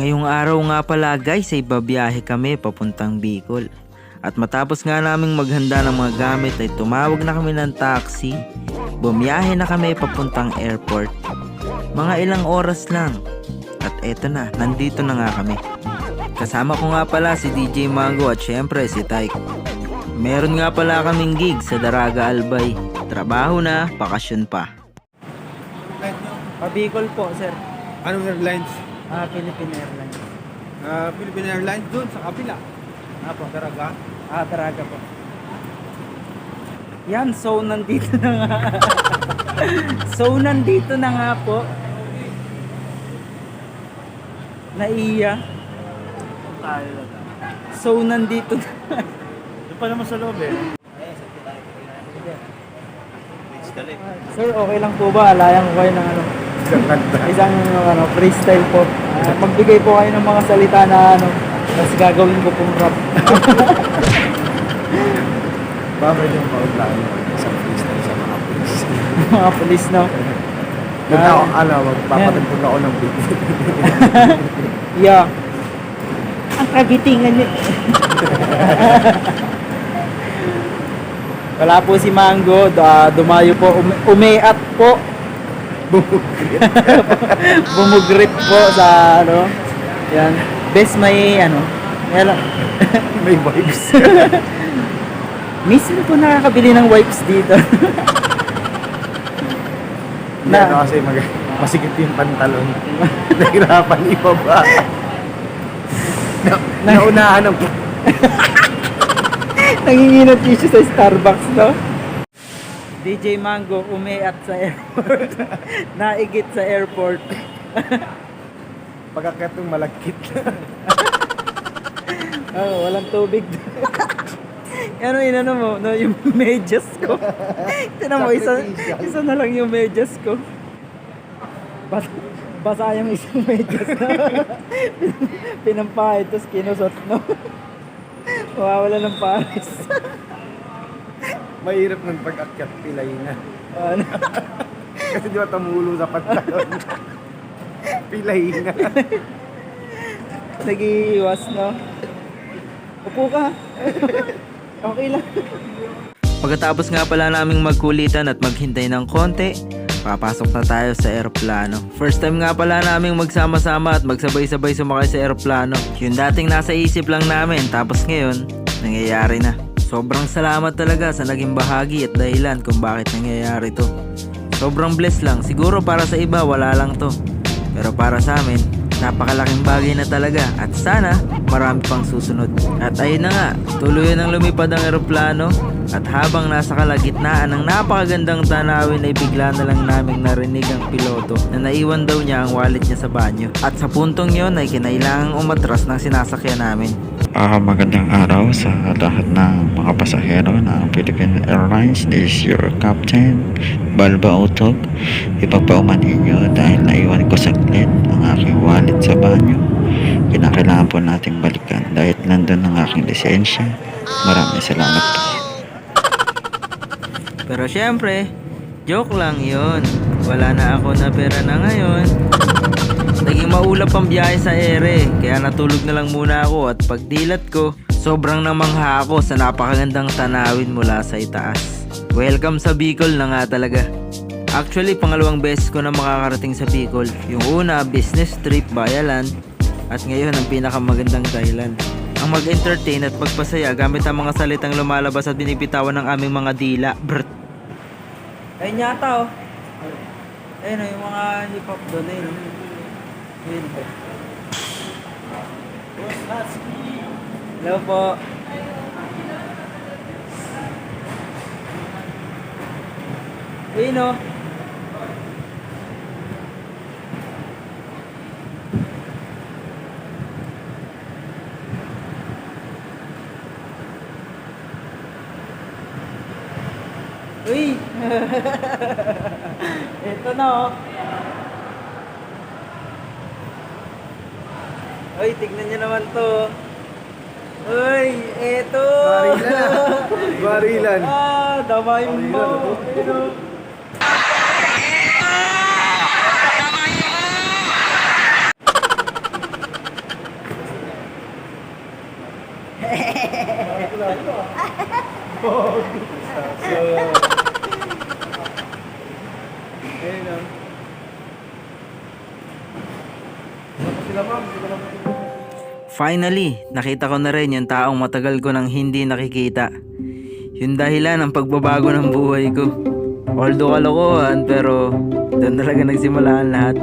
Ngayong araw nga pala guys ay babiyahe kami papuntang Bicol. At matapos nga naming maghanda ng mga gamit ay tumawag na kami ng taxi. Bumiyahe na kami papuntang airport. Mga ilang oras lang. At eto na, nandito na nga kami. Kasama ko nga pala si DJ Mango at syempre si Tyke. Meron nga pala kaming gig sa Daraga Albay. Trabaho na, bakasyon pa. Bicol po sir. Anong airlines? Philippine Airlines. Philippine Airlines doon sa kapila. Apo. Daraga. Daraga po. Yan, so nandito na nga. So nandito na nga po. Naiya. So nandito na. Doon pa naman sa loob eh. Sir, okay lang po ba? Alayan ko kayo ng isang freestyle po. Magbigay po kayo ng mga salita na tapos gagawin ko pong rap. Bakit yung paulaan mo sa freestyle sa mga police? Mga polis, no? Magpapatagpun ako ng beat. Yeah. Ang kagitingan niya. Wala po si Mango, dumayo po, umiat po. Bumugrit po sa yan. Best may May vibes. Minsan po nakakabili ng wipes dito. Kasi masigit yung pantalon. Nahirapan ibaba. Naunahan ang nangingi ng tissue sa Starbucks, no? DJ Mango umiat sa airport. Naigit sa airport. pagkakat ng malagkit. Walang tubig. Inano mo, no, yung medyas ko. Tinan mo, isa na lang yung medyas ko. Basa yung isang medyas na. Pinampahid, tapos kinusot, no? Mawawala ng pares. Mahirap ng pag-akyat, pilay na. Kasi di ba tumulo sa pantalon? Pilay na. Nag-iiwas, no? Upo ka. Okay lang. Pagkatapos nga pala naming magkulitan at maghintay ng konti, papasok na tayo sa eroplano. First time nga pala naming magsama-sama at magsabay-sabay sumakay sa eroplano. Yung dating nasa isip lang namin, tapos ngayon, nangyayari na. Sobrang salamat talaga sa naging bahagi at dahilan kung bakit nangyayari to. Sobrang blessed lang. Siguro para sa iba, wala lang to. Pero para sa amin, napakalaking bagay na talaga at sana marami pang susunod. At ayun na nga, tuluyan ng lumipad ang eroplano at habang nasa kalagitnaan ng napakagandang tanawin ay bigla na lang naming narinig ang piloto na naiwan daw niya ang wallet niya sa banyo. At sa puntong yon ay kinailangang umatras ng sinasakyan namin. Magandang araw sa lahat ng mga pasahero ng Philippine Airlines. This is your captain, Balba Utog. Ipagpauman ninyo dahil naiwan ko saglit ang aking wallet sa banyo. Kinakailangan po nating balikan dahil nandun ang aking lisensya. Maraming salamat po. Pero syempre, joke lang yon. Wala na ako na pera na ngayon. Naging maulap ang biyahe sa ere, kaya natulog na lang muna ako at pagdilat ko, sobrang namangha ako sa napakagandang tanawin mula sa itaas. Welcome sa Bicol na nga talaga. Actually, pangalawang beses ko na makakarating sa Bicol. Yung una, business trip, Bayalan, at ngayon ang pinakamagandang dahilan. Ang mag-entertain at magpasaya gamit ang mga salitang lumalabas at binibitawan ng aming mga dila. Brrt. Ayun yata, oh. Ayun, yung mga hip-hop doon, ayun. Hello po. Ayun, oh. Uy! Ito na, oh. Uy, tignan nyo naman to. Uy, eto! Barilan. Barilan. Damayin mo. Ayun, oh. Ayun o. Sila ma'am, sila ma'am. Finally, nakita ko na rin yung taong matagal ko nang hindi nakikita. Yung dahilan ng pagbabago ng buhay ko. Although kalokohan, pero doon talaga nagsimula ang lahat.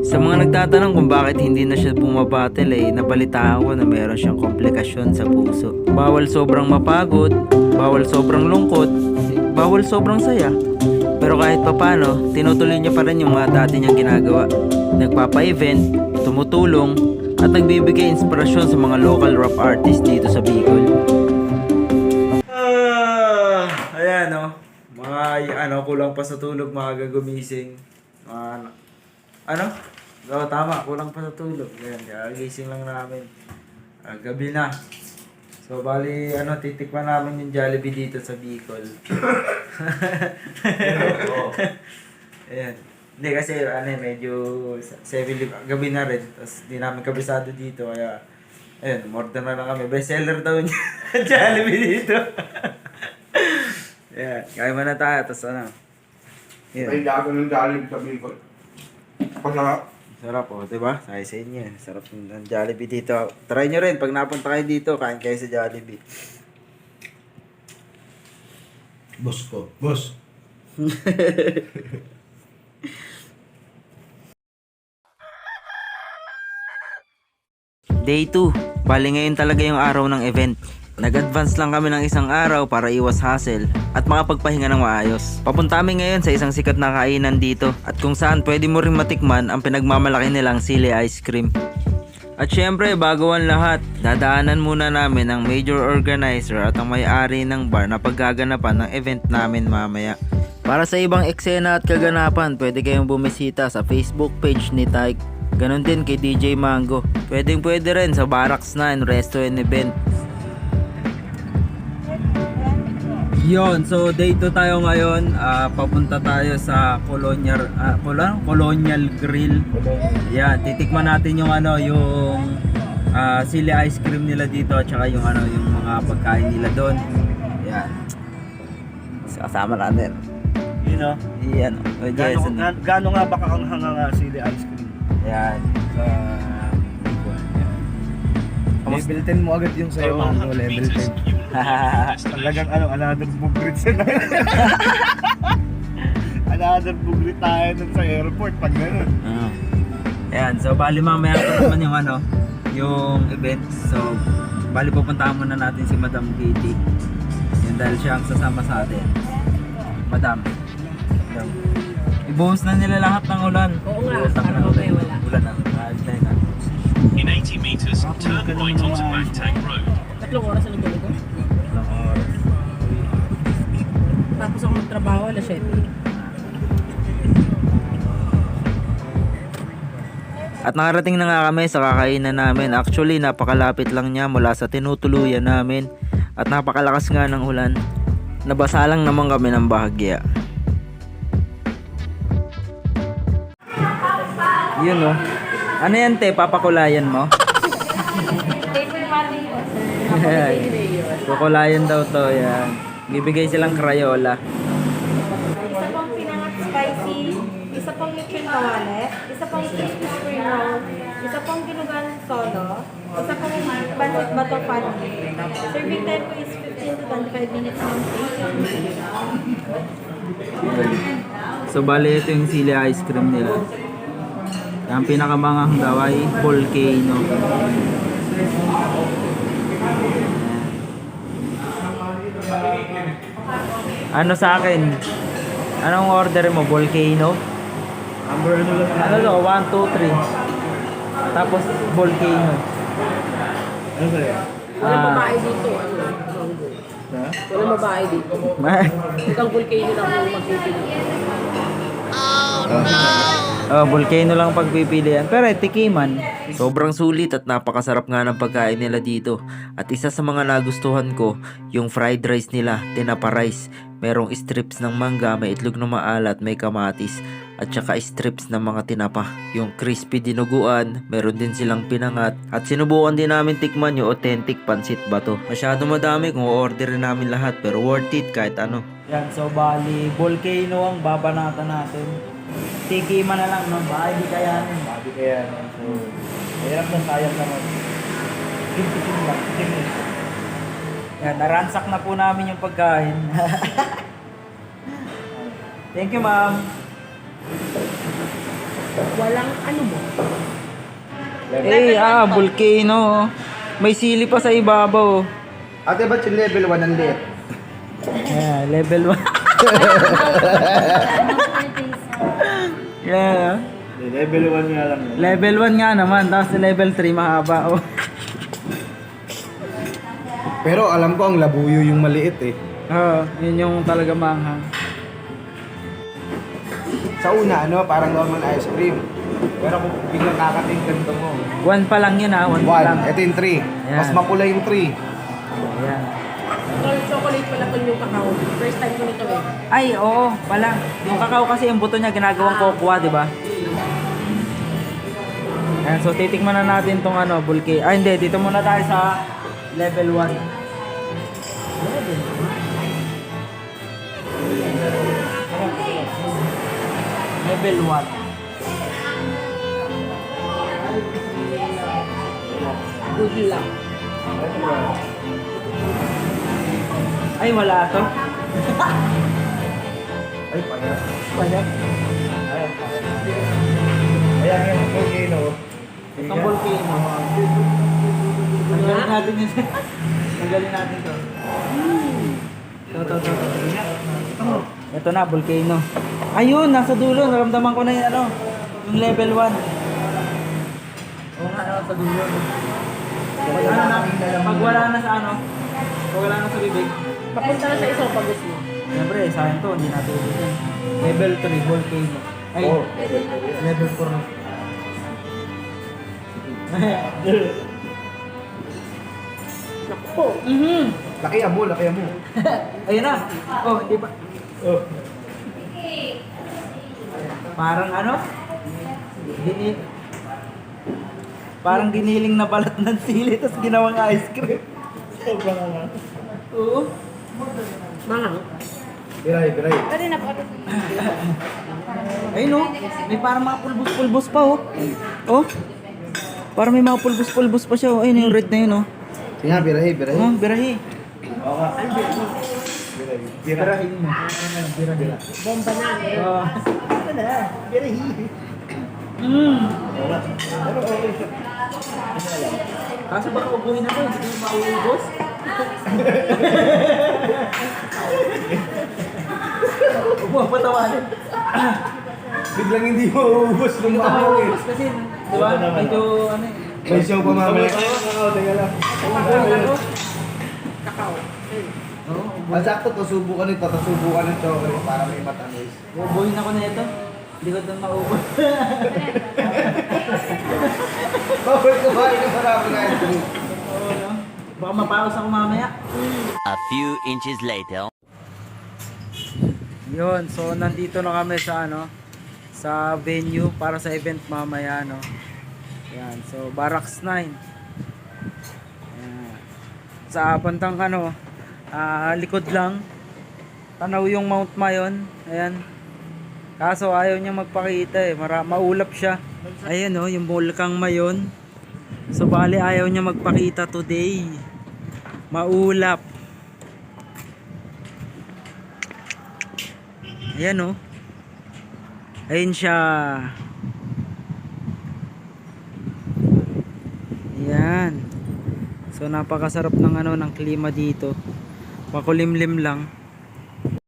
Sa mga nagtatanong kung bakit hindi na siya bumabatil nabalitaan ko na meron siyang komplikasyon sa puso. Bawal sobrang mapagod, bawal sobrang lungkot, bawal sobrang saya. Pero kahit papano, tinutuloy niya pa rin yung mga dati niyang ginagawa. Nagpapa-event, tumutulong, at nagbibigay inspirasyon sa mga local rap artists dito sa Bicol. Ayan o. Mga kulang pa sa tulog, mga gagumising. Tama, kulang pa sa tulog. Ayan, kagising lang namin. Gabi na. So, bali, titikman namin yung Jollibee dito sa Bicol. Ayan. Hindi kasi, medyo 7 gabi na rin. Tapos, di namin kabisado dito. Kaya, ayun, order na lang kami. Bestseller daw niya. Jollibee dito. Ayan, kaya mo na tayo. Tapos, May dagat ng dalig sa Bicol. Pasarap. Sarap diba? Sabi sa inyo, sarap ng Jollibee dito. Try nyo rin, pag napunta kayo dito, kain kayo sa Jollibee. Boss ko. Boss. Day 2, bali ngayon talaga yung araw ng event. Nag-advance lang kami ng isang araw para iwas hassle at makapagpahinga ng maayos. Papunta kami ngayon sa isang sikat na kainan dito at kung saan pwede mo rin matikman ang pinagmamalaki nilang sili ice cream. At syempre, bago ang lahat, dadaanan muna namin ang major organizer at ang may-ari ng bar na paggaganapan ng event namin mamaya. Para sa ibang eksena at kaganapan, pwede kayong bumisita sa Facebook page ni Tyke. Ganon din kay DJ Mango. Pwede rin sa Barracks 9 Resto and Event. Yon, so day 2 tayo ngayon. Papunta tayo sa Colonial Grill. Yan, titikman natin yung sili ice cream nila dito at saka yung mga pagkain nila doon. Yan. Kasama natin. Yan. Gaano nga ba kakanghang ang sili ice cream? Yan. Level 10 mo agad yung sa'yo. Level 10. Talagang another bugrit sila. Another bugrit tayo nun sa airport pag gano'n. Ayan, so bali mamaya pa naman yung event. So bali pupuntahan muna natin si Madam Katie. Yan dahil siya ang sasama sa atin. Madam. Ibuhos na nila lahat ng ulan. Oo nga, para mamaya wala. Ulan na. In 80 meters, turn right onto Bangtang Road. 3 oras na nagulugo. Tapos ako magtrabaho, alas 7. At nakarating na nga kami sa kakainan namin. Actually, napakalapit lang niya mula sa tinutuluyan namin. At napakalakas nga ng ulan. Nabasa lang naman kami ng bahagya. Yun Ano yan te? Papakulayan mo? Kukulayan daw to. Yan. Bibigay silang Crayola. Isa pong pinangat spicy, isa pong lechon kawale, isa pong crispy spring roll, isa pong ginugan solo, isa pong pancit bato patty. Serving time po is 15 to 25 minutes lang. So bali ito yung sili ice cream nila. Ang pinakamangang daw ay volcano. Ano sa akin? Anong order mo? Volcano? Ano to? 1, 2, 3. Tapos volcano. Ano sa'yo? Walang babae dito. Walang babae dito. Itang volcano lang ang magpipili. Volcano lang pagpipilian. Pero tikiman. Sobrang sulit at napakasarap nga ng pagkain nila dito. At isa sa mga nagustuhan ko, yung fried rice nila, tinapa rice. Merong strips ng mangga, may itlog na maalat, may kamatis, at saka strips ng mga tinapa. Yung crispy dinuguan, meron din silang pinangat. At sinubukan din namin tikman yung authentic pansit bato. Masyado madami kung orderin namin lahat, pero worth it kahit ano. Yan, so bali, volcano ang babanatan natin. Tikima na lang, no? Baka hindi kayanin. Sabi kaya, so, mahirap na sayang naman. Tikim lang, tikim lang. Yan, naransak na po namin yung pagkain. Thank you, ma'am. Walang ano mo. Volcano. May sili pa sa ibabaw. Ate, ba't yung level 1 ang liit? Yeah, level 1. Yeah. Level 1 nga lang. Level 1 nga naman, tapos level 3 mahaba. Oh. Pero alam ko ang labuyo yung maliit eh. Yun yung talaga manghang. Sa una, parang normal ice cream. Pero kung biglang kakating ganito mo. 1 pa lang yun 1 pa lang. 1, ito yung 3. Mas Ayan. mapula yung 3. Ayan. Chocolate pala ko yung kakao. First time ko nito eh. Ay, oo, pala. Yung kakao kasi yung buto niya ginagawang cocoa, di ba? Ayan, so titikman na natin tong bulky. Ah, hindi, dito muna tayo sa level 1. Level 1. Good luck. Ay, wala to. Ay, payat. Payat. Ayan yung volcano. Itong volcano. Tanggalin natin yun. Tanggalin natin to. To. Ito na, volcano. Ayun, nasa dulo. Naramdaman ko na yung level 1. Oo nga, nasa dulo. Pag wala na sa pag wala na sa bibig, Papunta na sa esophagus mo. siyempre, sayang to, hindi natin ulitin. Level 3, volcano. Ay, level 4 na. Naku. Laki mo, laki mo. Ayun na. Oh, di ba? Oh. Parang parang giniling na balat ng sili tapos ginawang ice cream. Oo. Mangang. Biray. Kanina pa. Ayun oh, may parang mga pulbos-pulbos pa oh. Oh. Parang may mga pulbos-pulbos pa siya oh. Ayun yung red na yun oh. Sige nga, birahi. Oh, birahi. Oo nga. Birahi mo. Birahi. Bomba na. Oh. Birahi. Kaso baka ubuhin ako, hindi ko mauubos. Huwag mo patawanin. Biglang hindi mo uubos ng Hindi ko mahal eh. mauubos kasi, di ba? Medyo May show pa mamaya. Teka lang. Kakao. Masakto, subukan nito. Subukan ng chocolate para may matamis. Ubuhin ako na ito. Hindi ko ito maubos. Bawal kumain ng maraming ice cream. Oo, no? Baka mapaos ako mamaya. A few inches later. Yun, so nandito na kami sa sa venue para sa event mamaya Yan, so Barracks 9. Yan. Sa bantang likod lang. Tanaw yung Mount Mayon. Ayan. Kaso ayaw niya magpakita maulap siya. Ayan yung Bulkang Mayon. So bali ayaw niya magpakita today. Maulap. Ayan ayun siya. Ayan. So napakasarap ng ng klima dito. Makulimlim lang.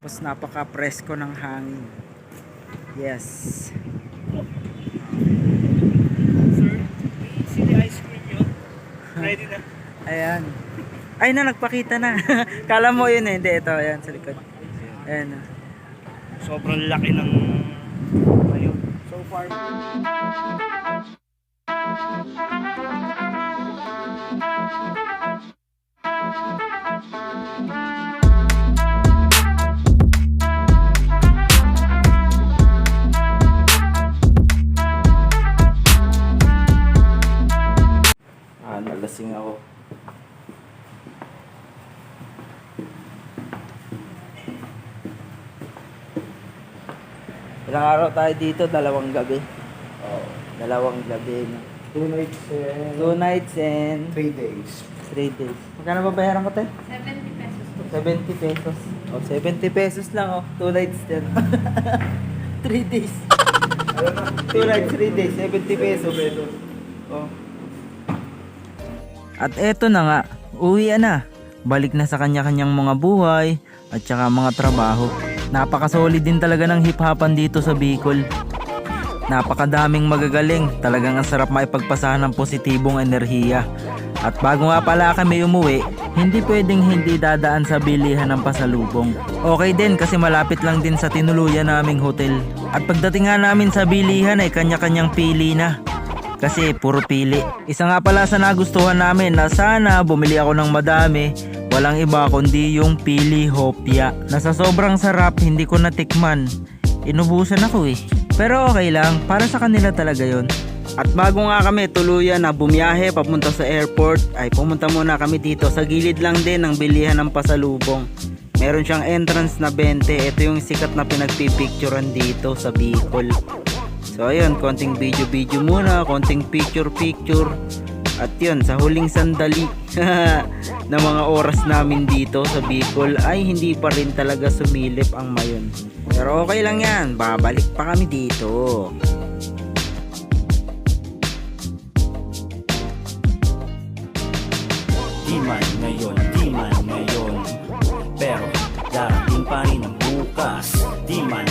Tapos napaka-presko ng hangin. Yes. Sir, see the ice cream yun? Ready na. Ayan. Ay na, nagpakita na. Kala mo yun Hindi, ito. Ayan, sa likod. Ayan. Sobrang laki ng ayun. So far. nalasing ako. Ilang araw tayo dito? 2 gabi. Oh, 2 gabi. No? 2 nights and 2 nights and 3 days. 3 days. Magkano ba bayaran ko, te? 70 pesos. 70 pesos. Oh, 70 pesos lang, oh. 2 nights din. 3 days. 2 nights, 3 days. 70 pesos. Oh. At eto na nga, uwi na. Balik na sa kanya-kanyang mga buhay at saka mga trabaho. Napaka-solid din talaga ng hip-hopan dito sa Bicol. Napakadaming magagaling. Talagang ang sarap maipagpasahan ng positibong enerhiya. At bago nga pala kami umuwi, hindi pwedeng hindi dadaan sa bilihan ng pasalubong. Okay din kasi malapit lang din sa tinuluyan naming hotel. At pagdating nga namin sa bilihan ay kanya-kanyang pili na. Kasi puro pili. Isa nga pala sa nagustuhan namin na sana bumili ako ng madami. Walang iba kundi yung pili hopya. Na sa sobrang sarap hindi ko natikman. Inubusan ako eh. Pero okay lang, para sa kanila talaga yon. At bago nga kami tuluyan na bumiyahe papunta sa airport, ay pumunta muna kami dito sa gilid lang din ng bilihan ng pasalubong. Meron siyang entrance na 20. Ito yung sikat na pinagpipicturan dito sa Bicol. So ayun, konting video muna, konting picture. At yun, sa huling sandali na mga oras namin dito sa Bicol ay hindi pa rin talaga sumilip ang mayon. Pero okay lang yan, babalik pa kami dito. Di man ngayon, pero darating pa rin ang bukas. Di man